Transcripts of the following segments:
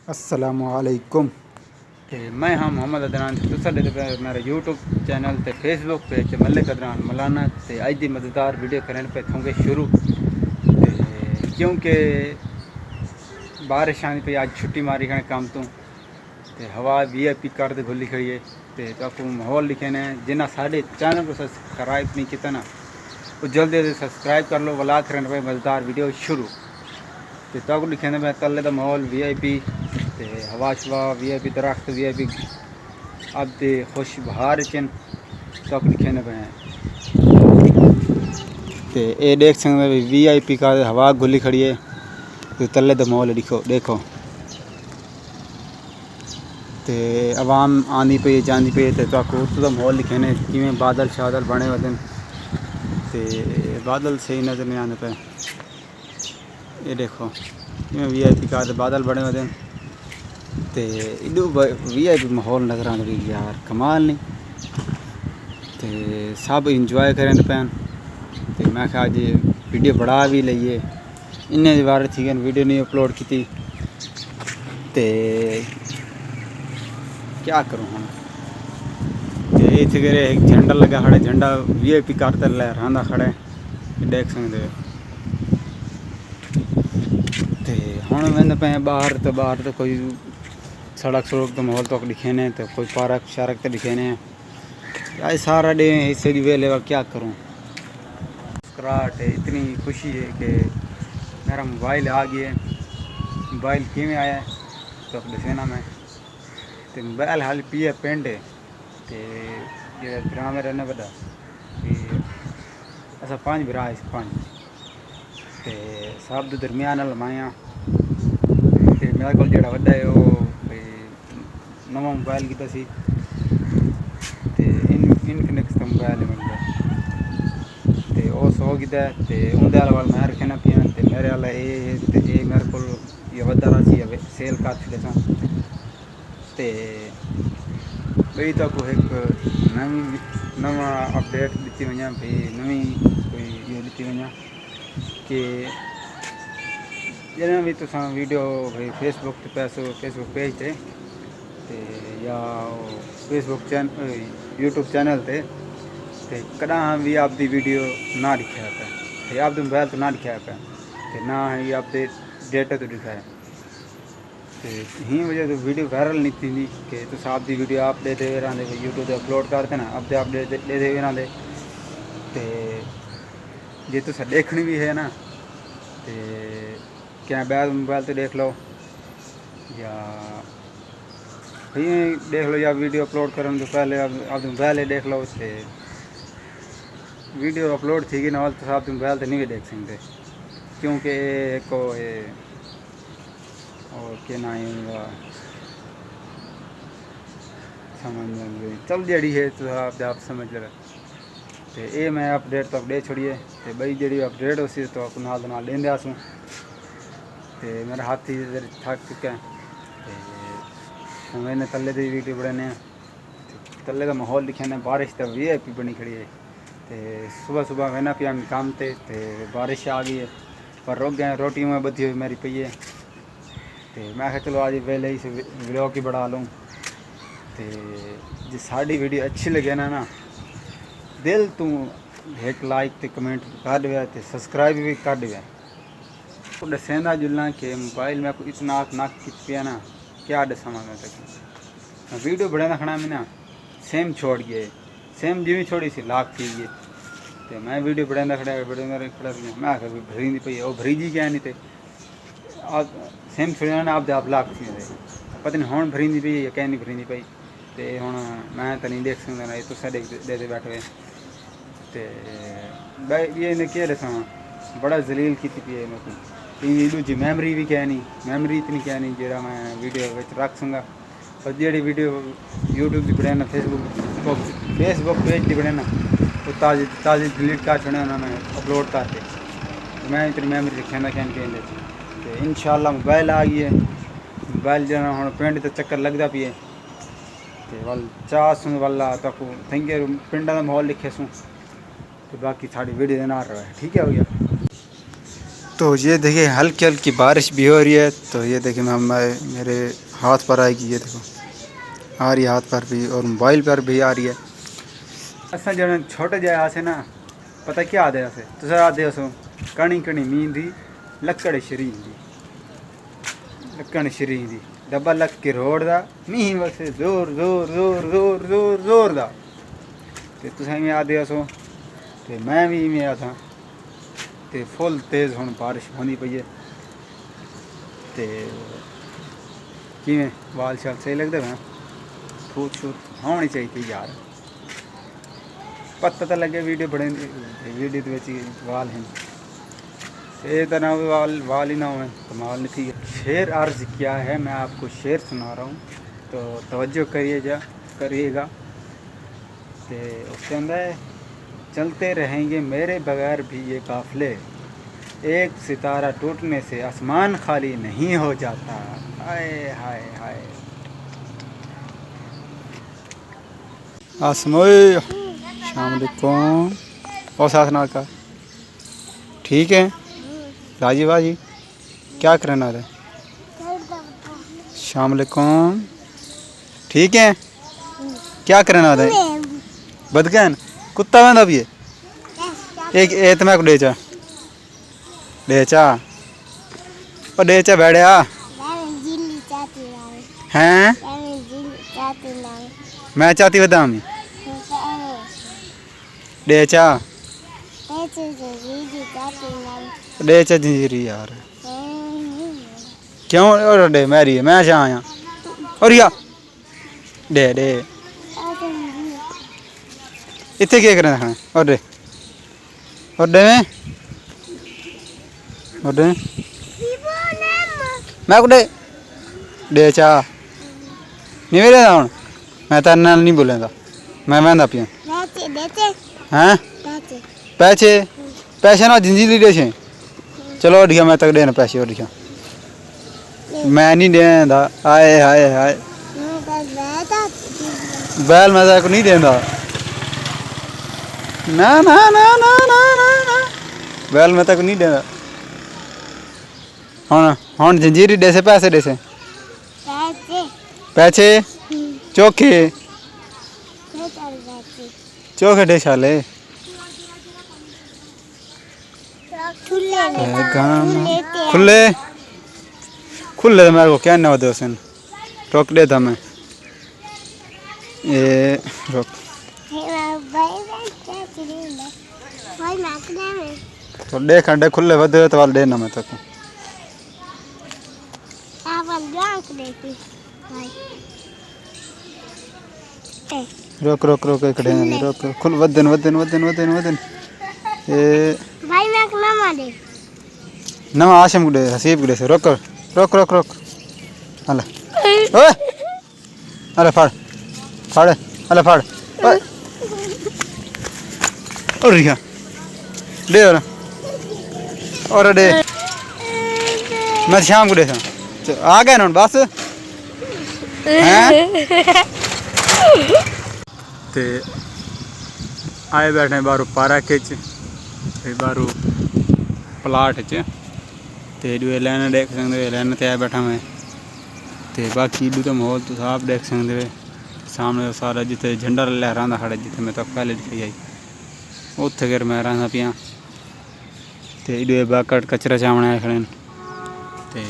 अस्सलामुअलैकुम। मैं हाँ मोहम्मद अदनान मेरा यूट्यूब चैनल ते फेसबुक पेज मलिक अदनान मौलाना ते अज दी मज़ेदार वीडियो करने पे थोंगे शुरू ते क्योंकि बारिश आनी पे आज छुट्टी मारी खड़े काम तो ते हवा VIP कर दे खुली खड़ी है तो आपको माहौल लिखे ने जिन्ना साढ़े चैनल को सब्सक्राइब नहीं किया ना वो जल्दी जल्दी सब्सक्राइब कर लो। वला करने पे मज़ेदार वीडियो शुरू तो तक लिखे ने तले का माहौल VIP ते हवा शवा VIP दरख्त VIP अब ते खुश बहार चन तक लिखे ने पे ते ये देख सकते VIP का हवा गुली खड़ी है तो तले का माहौल देखो ते आवाम आंदी पे जाती पे तो उसका माहौल लिखे ने किमें बादल शादल बने हुए ते बादल सही नज़र नहीं आने पे ये देखो किमें VIP का बादल बने हुए ते इडू VIP माहौल नज़र आने भी यार कमाल नहीं ते सब इंजॉय करें पैन ते मैं क्या आज वीडियो बढ़ा भी लीए इन्ने बार थी वीडियो नहीं अपलोड की ते क्या करूँ हम इतने करे एक झंडा लगा खड़े झंडा VIP करते लहरांदा खड़े देख सकते ते हुण वेंदे पे बाहर तो कोई सड़क तो माहौल तो दिखे ने तो कोई पार्क शारक तो दिखे ने आज सारा डे हिस्से की वेले क्या करूँ मुस्कुराहट है इतनी खुशी है कि मेरा मोबाइल आ गया। मोबाइल किमें आया तो दसेना मैं तो मोबाइल हाल पिए पिंड है तो ग्राम में रहने बड़ा असा 5 भरा 5 तो सब दे दरमियान लमाया तो मेरे को जो वा है वो नवा मोबाइल किया सी तो इनफिनिक्स का मोबाइल है मतलब तो वह 100 किया तो उनके वाल मैं रखे ना पिया तो मेरे वाला ये मेरे को ये वधा रहा सी सेल कर छड़े तो बई तो एक नवा अपडेट दी वह भाई नवी कोई ये दी वह कि जिन्हें भी तुम वीडियो भाई फेसबुक पेज ते या फेसबुक यूट्यूब चैनल ते कदा भी आपकी वीडियो ना दिखाया पे आपके मोबाइल तो ना दिखाया पे तो ना ही आपके डेटा तो दिखाए तो ही वजह तो वीडियो वायरल नहीं थी कि तुम आपकी वीडियो आप दे दे रहे यूट्यूब पर अपलोड करते ना अब आप दे दे रहे तो जे तुस देखनी भी है ना तो क्या बैल मोबाइल तो देख लो या देख लो या वीडियो अपलोड करने तो पहले आप मोबाइल देख लो तो वीडियो अपलोड थी कि ना तो आप मोबाइल तो नहीं भी देख सकते क्योंकि एक और क्या ना समझ चल जड़ी है तो आप समझ ले तो ये मैं अपडेट तो दे छोड़िए तो बई जी अपडेट हो सी तो आप नाल लेंदे सूँ तो मेरा हाथ ही थक चुका है तो मैंने तले की वीडियो बनाने तले का माहौल लिखे ने बारिश तो VIP बनी खड़ी है तो सुबह मैंने पिया काम ते बारिश आ गई है पर रुक गए रोटी में बधी हुई मेरी पई है तो मैं कहा चलो आज वेले ही व्लॉग ही बढ़ा लूँ तो जो साड़ी वीडियो अच्छी लगे ना दिल तू एक लाइक तो कमेंट कर दे तो सब्सक्राइब भी कर दे तो दसेंदा जुलना कि मोबाइल में इतना नाक खिंच पिया ना क्या दसा मैं तक वीडियो बड़े ना खड़ा में ना सेम छोड़ गए सेम जिम्मे छोड़ी सी लाख थी गई तो मैं वीडियो बड़े ना खड़ा मैं भरी नहीं पई वो भरी जी क्या नहीं तो सेम छोड़ना ना आप लाख थी पता नहीं हूँ भरी नहीं पई या क्या नहीं भरी नहीं पई तो हूँ मैं तो नहीं देख सकता ना तुस दे बैठे तो ये इन्हें क्या दसा बड़ा जलील की पी है मेरे दूजी मैमरी भी क्या नहीं मैमरी इतनी क्या नहीं जो मैं वीडियो रख सूँगा और जी वीडियो यूट्यूब की बने ना फेसबुक पेज की बने ना वो ताज़ी डिलीट कर छोड़े उन्होंने अपलोड करके तो मैं इतनी मैमरी रखा ना क्या तो इंशाल्लाह मोबाइल आ गई है मोबाइल जो हम पिंड तो चक्कर लगता पी है तो वाल चाह सूँ वाला तक थेंगे पिंडा का माहौल लिखे सूँ तो बाकी साड़ी वीडियो ना रहा है ठीक है भैया। तो ये देखिए हल्की हल्की बारिश भी हो रही है। तो ये देखिए मेरे हाथ पर आएगी, ये देखो आ रही है हाथ पर भी और मोबाइल पर भी आ रही है। असा जन छोटे जाए आसे ना पता क्या आदे असे तुस आदे असो कणी कणी मींदी लकड़ शरींदी लकड़ शरींदी डब्बा लग के रोड दा मीं वसे जोर जोर जोर जोर जोर जोर दा ते तुसें में आदे असो ते मैं भी में आता ते फुल तेज़ हुण बारिश होंदी पई है। ते किवें वाल शाल सही लगदे पे फूट शूट होनी चाहिए यार। पता तो लगे वीडियो बने वीडियो वाल हैं ये तो ना वाल ही ना हो कमाल नहीं थी। शेर अर्ज क्या है मैं आपको शेर सुना रहा हूँ तो तवज्जो करिएगा। तो उसके अंदर चलते रहेंगे मेरे बगैर भी ये काफ़िले, एक सितारा टूटने से आसमान खाली नहीं हो जाता। हाय हाय हाय आसमाई शाम और साथ ना का ठीक है राजी बाजी क्या करना है शाम ठीक है क्या करना है बदकैन कुत्ता वंदा भी है एक ए मैं को डेचा और डेचा बैठा हैं मैं चाहती बदामी डेचा डेचा जंजीरी यार क्यों और डे मैरी मैं चाह आया और या डे डे इतने क्या करना है और डे में और डे मैं को डे चाह नहीं मेरे हूँ मैं तेरे नाल नहीं बोलेगा मैं पिया हैं पैसे पैसे ना जंजीरी दे छे चलो उठ गया मैं तक देना पैसे उठ गया मैं नहीं देना आए हाय हाय बैल मैं तेरे को नहीं देना ना ना ना ना ना ना ना बैल मैं तेरे को नहीं देना हाँ जंजीरी दे से पैसे दे से पैसे चोखे चोखे दे साले खुले खुले तो मेरे को क्या ना होते उसे रोक देता मैं ये रोक तो देख अंडे खुले वधे तो वाल देना मैं तक रोक रोक रोक खड़े हैं रोक खुल वदन वदन वदन वदन वदन ये भाई मैं नवा दे नवा आशम गुडे हसीब गुडे से रोक रोक रोक रोक अले ओए अले फाड़ फाड़ अले फाड़ ओए और रिया दे और दे मैं शाम गुडे से आ गए ना बस हैं ते आए बैठे बारू पार्क बारू प्लाट ते लैन देख सकते लैन ते आए बैठा मैं ते बाकी इडू तो माहौल तुस आप देख सकते सामने सारा जिते झंडा लहरा खड़े जिते मैं तो पहले दिखाई आई उत्थे कर मैं रहा पिया ते इडू बाकट कचरा चावने आए खड़े ते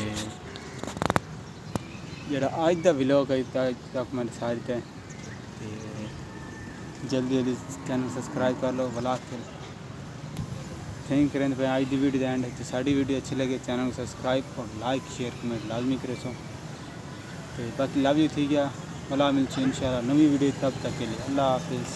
जरा आज का व्लॉग है तक मैं सारी ते जल्दी जल्दी चैनल सब्सक्राइब कर लो ब्लॉग कर थैंक करें पे आज की वीडियो एंड है तो साड़ी वीडियो अच्छी लगे चैनल को सब्सक्राइब और लाइक शेयर कमेंट लाजमी करे सो तो बाकी लव यू थी गया भला मिलचे इंशाल्लाह नवी वीडियो तब तक के लिए अल्लाह हाफिज़।